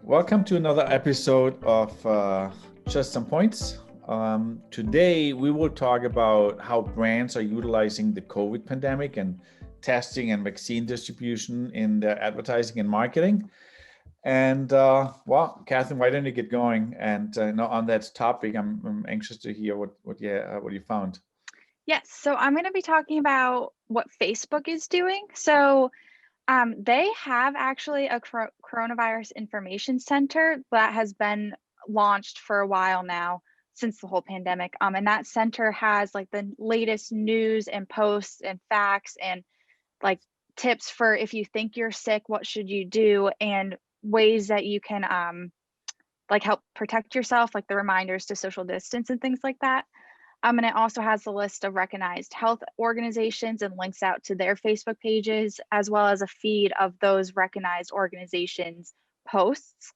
Welcome to another episode of Just Some Points. Today, we will talk about how brands are utilizing the COVID pandemic and testing and vaccine distribution in their advertising and marketing. And Catherine, why don't you get going? And on that topic, I'm anxious to hear what you found. Yes, so I'm going to be talking about what Facebook is doing. So they have actually a coronavirus information center that has been launched for a while now since the whole pandemic. And that center has like the latest news and posts and facts and like tips for if you think you're sick, what should you do, and ways that you can like help protect yourself, like the reminders to social distance and things like that. And it also has the list of recognized health organizations and links out to their Facebook pages, as well as a feed of those recognized organizations' posts.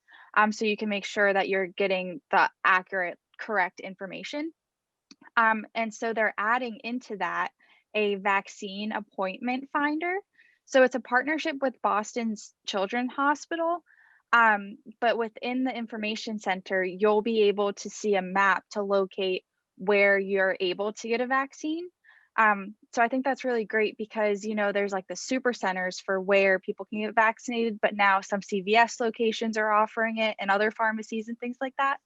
So you can make sure that you're getting the accurate, correct information. And so they're adding into that a vaccine appointment finder. So it's a partnership with Boston's Children's Hospital. But within the information center, you'll be able to see a map to locate where you're able to get a vaccine. So I think that's really great because, there's like the super centers for where people can get vaccinated, but now some CVS locations are offering it and other pharmacies and things like that.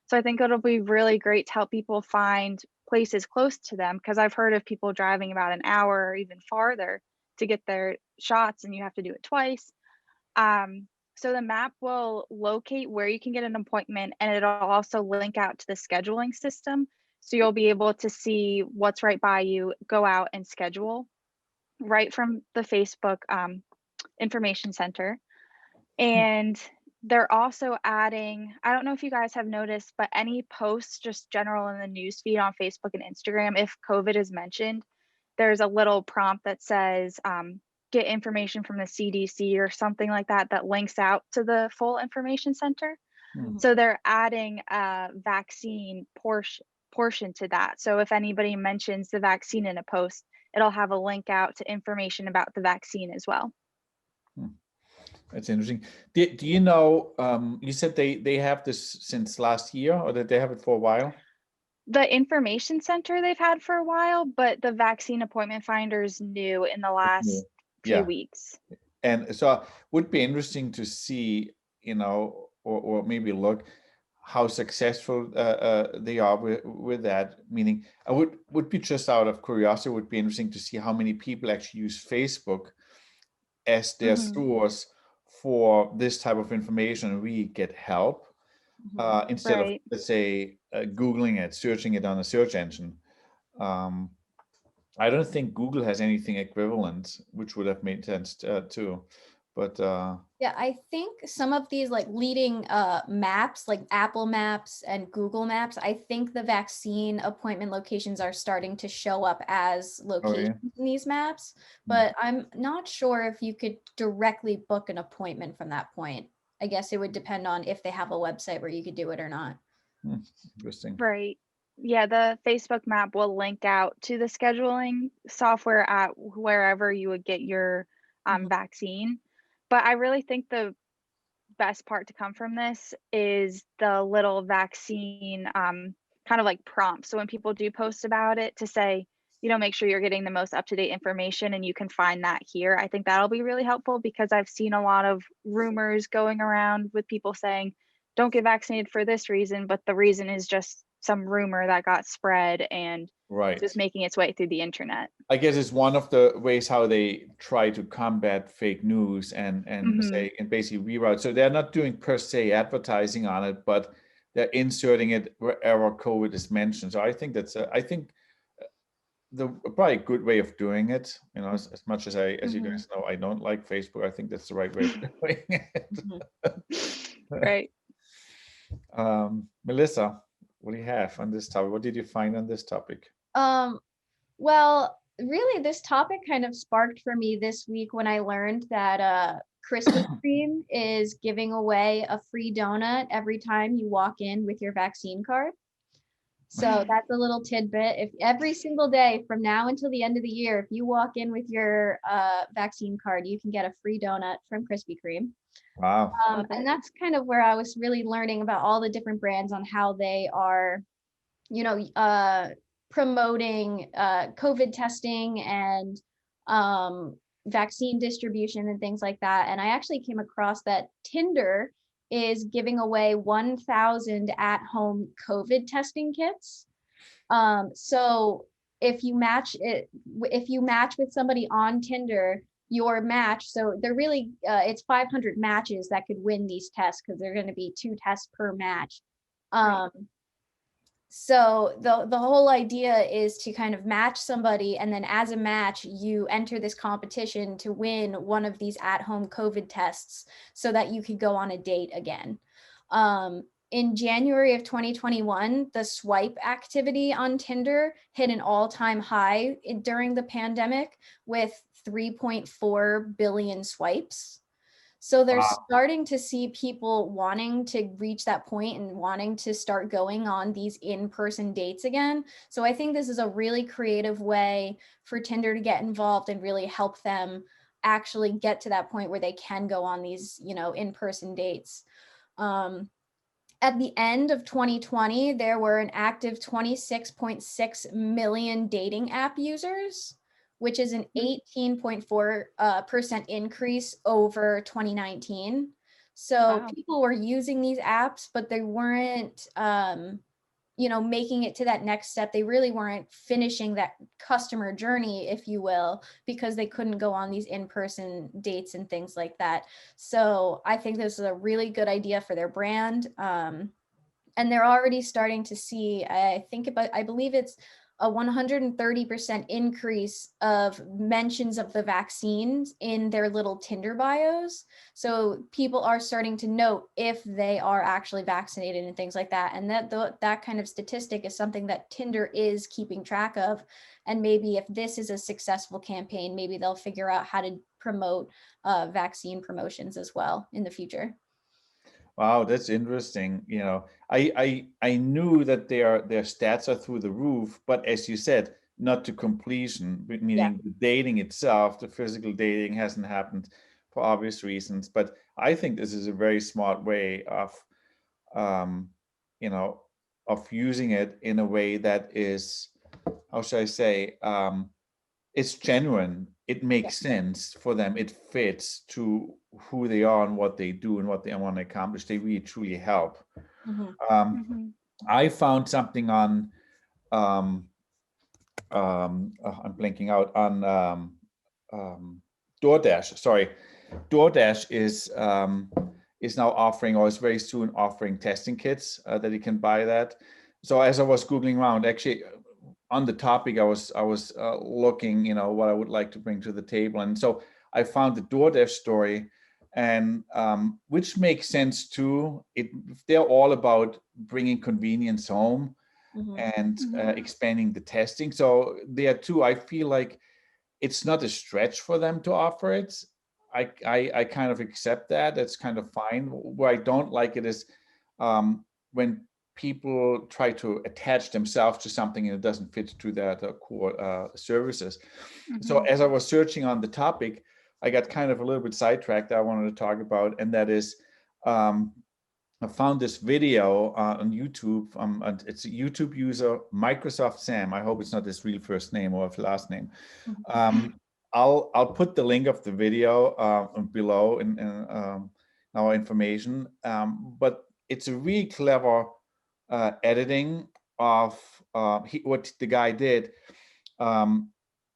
So I think it'll be really great to help people find places close to them, because I've heard of people driving about an hour or even farther to get their shots and you have to do it twice. So the map will locate where you can get an appointment, and it'll also link out to the scheduling system. So you'll be able to see what's right by you, go out and schedule right from the Facebook information center. And they're also adding, I don't know if you guys have noticed, but any posts just general in the news feed on Facebook and Instagram, if COVID is mentioned, there's a little prompt that says, get information from the CDC or something like that, that links out to the full information center. So they're adding a vaccine portion to that. So if anybody mentions the vaccine in a post, it'll have a link out to information about the vaccine as well. That's interesting. Do you know, you said they have this since last year, or that they have it for a while? The information center they've had for a while, but the vaccine appointment finder is new in the last few Yeah. weeks. And so would be interesting to see, or maybe look how successful they are with that. Meaning, I would be, just out of curiosity, would be interesting to see how many people actually use Facebook as their source for this type of information and really get help instead of, Right. let's say, Googling it, searching it on a search engine. I don't think Google has anything equivalent, which would have made sense too. But yeah, I think some of these like leading maps, like Apple Maps and Google Maps, I think the vaccine appointment locations are starting to show up as locations in these maps. But I'm not sure if you could directly book an appointment from that point. I guess it would depend on if they have a website where you could do it or not. Interesting. Right. Yeah, the Facebook map will link out to the scheduling software at wherever you would get your vaccine. But I really think the best part to come from this is the little vaccine kind of like prompt. So when people do post about it, to say, make sure you're getting the most up-to-date information and you can find that here. I think that'll be really helpful, because I've seen a lot of rumors going around with people saying, don't get vaccinated for this reason, but the reason is just some rumor that got spread and just making its way through the internet. I guess it's one of the ways how they try to combat fake news and say, and basically reroute. So they're not doing per se advertising on it, but they're inserting it wherever COVID is mentioned. So I think that's the probably a good way of doing it. As much as you guys know, I don't like Facebook. I think that's the right way of doing it. Right. Melissa, what do you have on this topic? What did you find on this topic? Well, really, this topic kind of sparked for me this week when I learned that Krispy Kreme is giving away a free donut every time you walk in with your vaccine card. So that's a little tidbit. If every single day from now until the end of the year, if you walk in with your vaccine card, you can get a free donut from Krispy Kreme. Wow. And that's kind of where I was really learning about all the different brands on how they are, you know, promoting COVID testing and vaccine distribution and things like that. And I actually came across that Tinder is giving away 1,000 at-home COVID testing kits. So if you match with somebody on Tinder, your match, so they're really, it's 500 matches that could win these tests because they're going to be 2 tests per match. So the whole idea is to kind of match somebody, and then as a match, you enter this competition to win one of these at-home COVID tests so that you could go on a date again. In January of 2021, the swipe activity on Tinder hit an all-time high during the pandemic with 3.4 billion swipes. So they're starting to see people wanting to reach that point and wanting to start going on these in-person dates again. So I think this is a really creative way for Tinder to get involved and really help them actually get to that point where they can go on these, you know, in-person dates. At the end of 2020, there were an active 26.6 million dating app users, which is an 18.4% increase over 2019. So people were using these apps, but they weren't, you know, making it to that next step. They really weren't finishing that customer journey, if you will, because they couldn't go on these in-person dates and things like that. So I think this is a really good idea for their brand. And they're already starting to see, I believe it's a 130% increase of mentions of the vaccines in their little Tinder bios. So people are starting to note if they are actually vaccinated and things like that. And that kind of statistic is something that Tinder is keeping track of. And maybe if this is a successful campaign, maybe they'll figure out how to promote vaccine promotions as well in the future. Wow, that's interesting. You know, I knew that their stats are through the roof, but as you said, not to completion, meaning the dating itself, the physical dating hasn't happened for obvious reasons. But I think this is a very smart way of, you know, of using it in a way that is, how should I say, it's genuine. It makes sense for them. It fits to who they are and what they do and what they want to accomplish. They really truly help. I found something on I'm blanking out on DoorDash. Sorry, DoorDash is now offering, or is very soon offering, testing kits that you can buy that. So as I was Googling around, actually, on the topic, I was looking, you know, what I would like to bring to the table, and so I found the DoorDash story, and which makes sense too. They're all about bringing convenience home and expanding the testing. So there too, I feel like it's not a stretch for them to offer it. I kind of accept that. That's kind of fine. Where I don't like it is when people try to attach themselves to something and it doesn't fit to their core services. So as I was searching on the topic, I got kind of a little bit sidetracked that I wanted to talk about, and that is I found this video on YouTube. It's a YouTube user, Microsoft Sam. I hope it's not his real first name or last name. I'll put the link of the video below in our information. But it's a really clever editing of what the guy did.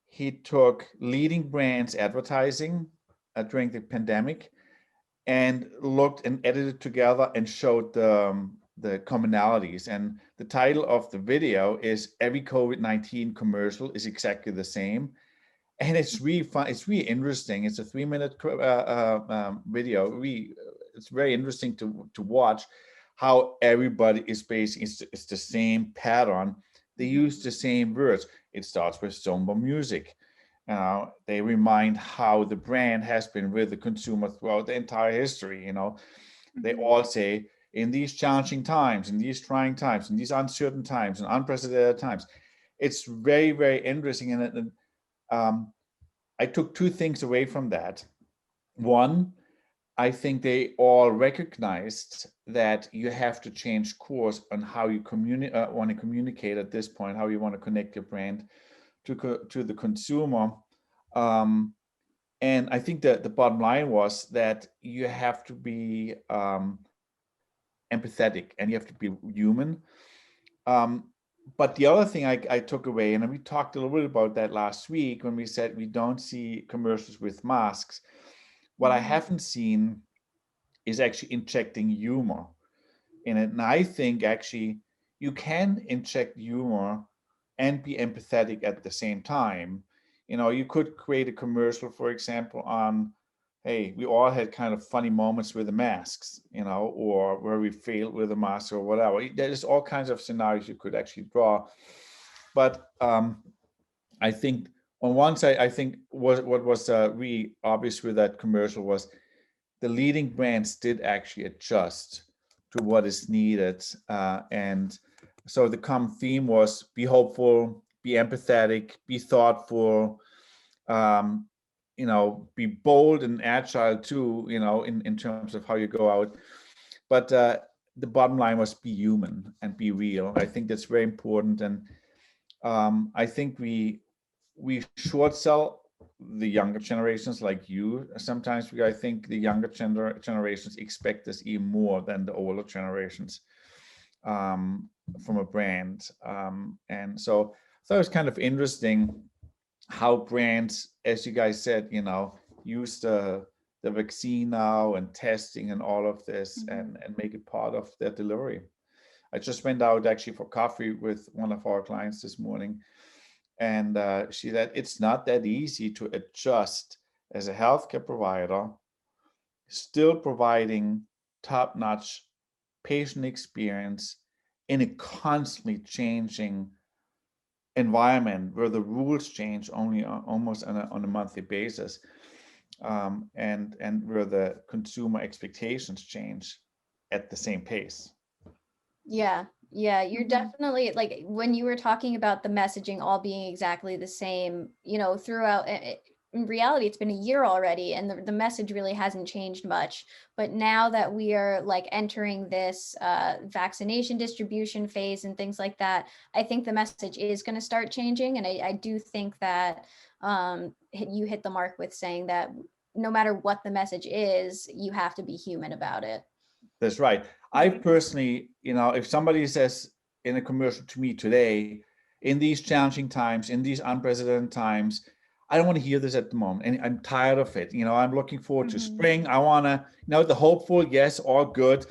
He took leading brands advertising during the pandemic and looked and edited together and showed the commonalities. And the title of the video is "Every COVID-19 commercial is exactly the same." And it's really fun. It's really interesting. It's a 3-minute video. It's very interesting to watch how everybody is basically, it's the same pattern. They use the same words. It starts with somber music. They remind how the brand has been with the consumer throughout the entire history. You know, they all say in these challenging times, in these trying times, in these uncertain times, and unprecedented times. It's very, very interesting. And I took two things away from that. One, I think they all recognized that you have to change course on how you want to communicate at this point, how you want to connect your brand to the consumer. And I think that the bottom line was that you have to be empathetic and you have to be human. But the other thing I took away, and we talked a little bit about that last week when we said we don't see commercials with masks. What I haven't seen is actually injecting humor in it. And I think actually you can inject humor and be empathetic at the same time. You know, you could create a commercial, for example, on, hey, we all had kind of funny moments with the masks, you know, or where we failed with the mask or whatever. There's all kinds of scenarios you could actually draw. But I think on one side, I think what was really obvious with that commercial was the leading brands did actually adjust to what is needed. And so the common theme was be hopeful, be empathetic, be thoughtful, you know, be bold and agile too, you know, in terms of how you go out. But the bottom line was be human and be real. I think that's very important. And I think we short sell the younger generations like you sometimes, because I think the younger generations expect this even more than the older generations from a brand. And so I thought it was kind of interesting how brands, as you guys said, you know, use the vaccine now and testing and all of this and make it part of their delivery. I just went out actually for coffee with one of our clients this morning. And she said, it's not that easy to adjust as a healthcare provider, still providing top-notch patient experience in a constantly changing environment where the rules change only almost on a monthly basis, and where the consumer expectations change at the same pace. Yeah, you're definitely, like, when you were talking about the messaging all being exactly the same, you know, throughout, in reality, it's been a year already, and the message really hasn't changed much. But now that we are like entering this vaccination distribution phase and things like that, I think the message is going to start changing. And I do think that you hit the mark with saying that no matter what the message is, you have to be human about it. That's right. I personally, you know, if somebody says in a commercial to me today, in these challenging times, in these unprecedented times, I don't want to hear this at the moment. And I'm tired of it. You know, I'm looking forward to spring. I want to, you know, the hopeful, yes, all good.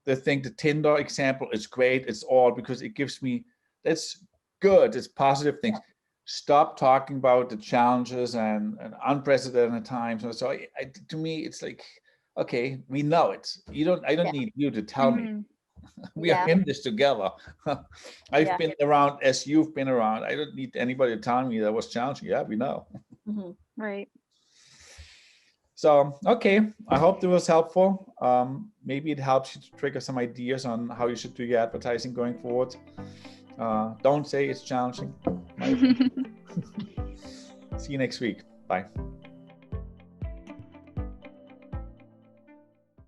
The Tinder example is great. It's all because it gives me, that's good. It's positive things. Yeah. Stop talking about the challenges and unprecedented times. So to me, it's like, okay, we know it. I don't need you to tell me. We are in this together. I've been around as you've been around. I don't need anybody to tell me that was challenging. Yeah, we know. Right. So, okay, I hope that was helpful. Maybe it helps you to trigger some ideas on how you should do your advertising going forward. Don't say it's challenging. See you next week. Bye.